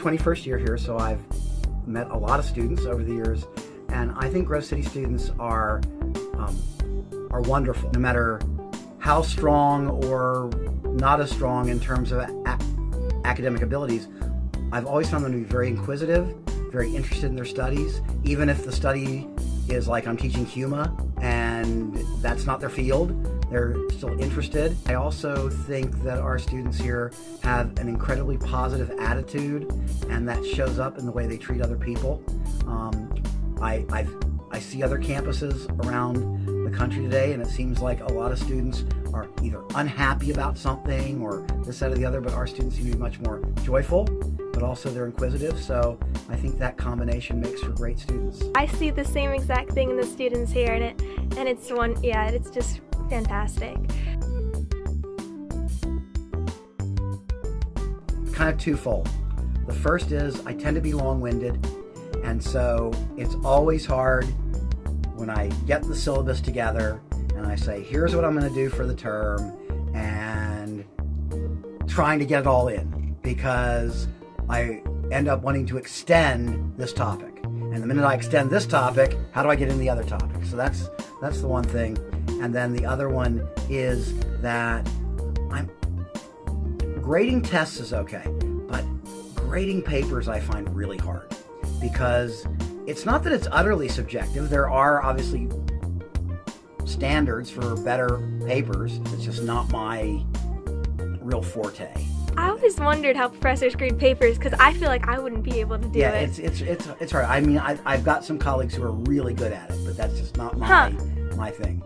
21st year here, so I've met a lot of students over the years, and I think Grove City students are wonderful, no matter how strong or not as strong in terms of academic abilities. I've always found them to be very inquisitive, very interested in their studies, even if the study is like I'm teaching HUMA and that's not their field. They're still interested. I also think that our students here have an incredibly positive attitude, and that shows up in the way they treat other people. I see other campuses around the country today, and it seems like a lot of students are either unhappy about something or this, that, or the other, but our students seem to be much more joyful, but also they're inquisitive, so I think that combination makes for great students. I see the same exact thing in the students here, and it's just fantastic. Kind of twofold. The first is I tend to be long-winded, and so it's always hard when I get the syllabus together and I say, here's what I'm going to do for the term, and trying to get it all in, because I end up wanting to extend this topic. And the minute I extend this topic, how do I get in the other topic? So that's the one thing. And then the other one is that grading tests is okay, but grading papers I find really hard, because it's not that it's utterly subjective. There are obviously standards for better papers. It's just not my real forte. I always wondered how professors grade papers, because I feel like I wouldn't be able to do it. Yeah, it's hard. I mean, I've got some colleagues who are really good at it, but that's just not my thing.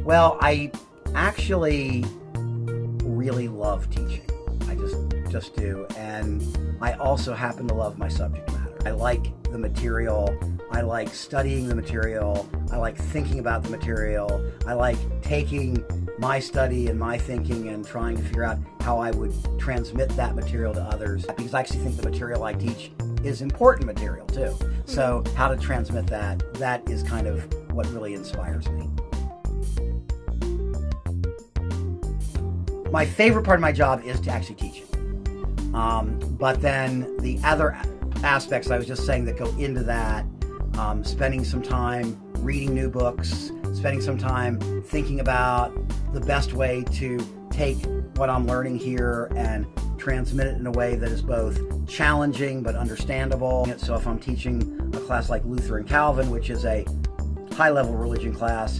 Well, I actually really love teaching. I just do, and I also happen to love my subject matter. I like the material. I like studying the material. I like thinking about the material. I like taking my study and my thinking and trying to figure out how I would transmit that material to others, because I actually think the material I teach is important material too. So how to transmit that is kind of what really inspires me. My favorite part of my job is to actually teach it. But then the other aspects I was just saying that go into that, spending some time reading new books, spending some time thinking about the best way to take what I'm learning here and transmit it in a way that is both challenging but understandable. So if I'm teaching a class like Luther and Calvin, which is a high-level religion class,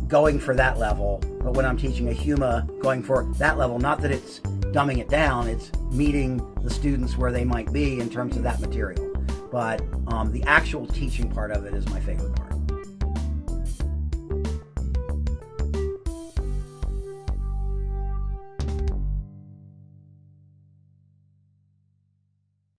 going for that level. But when I'm teaching a HUMA, going for that level, not that it's dumbing it down, it's meeting the students where they might be in terms of that material. But the actual teaching part of it is my favorite part.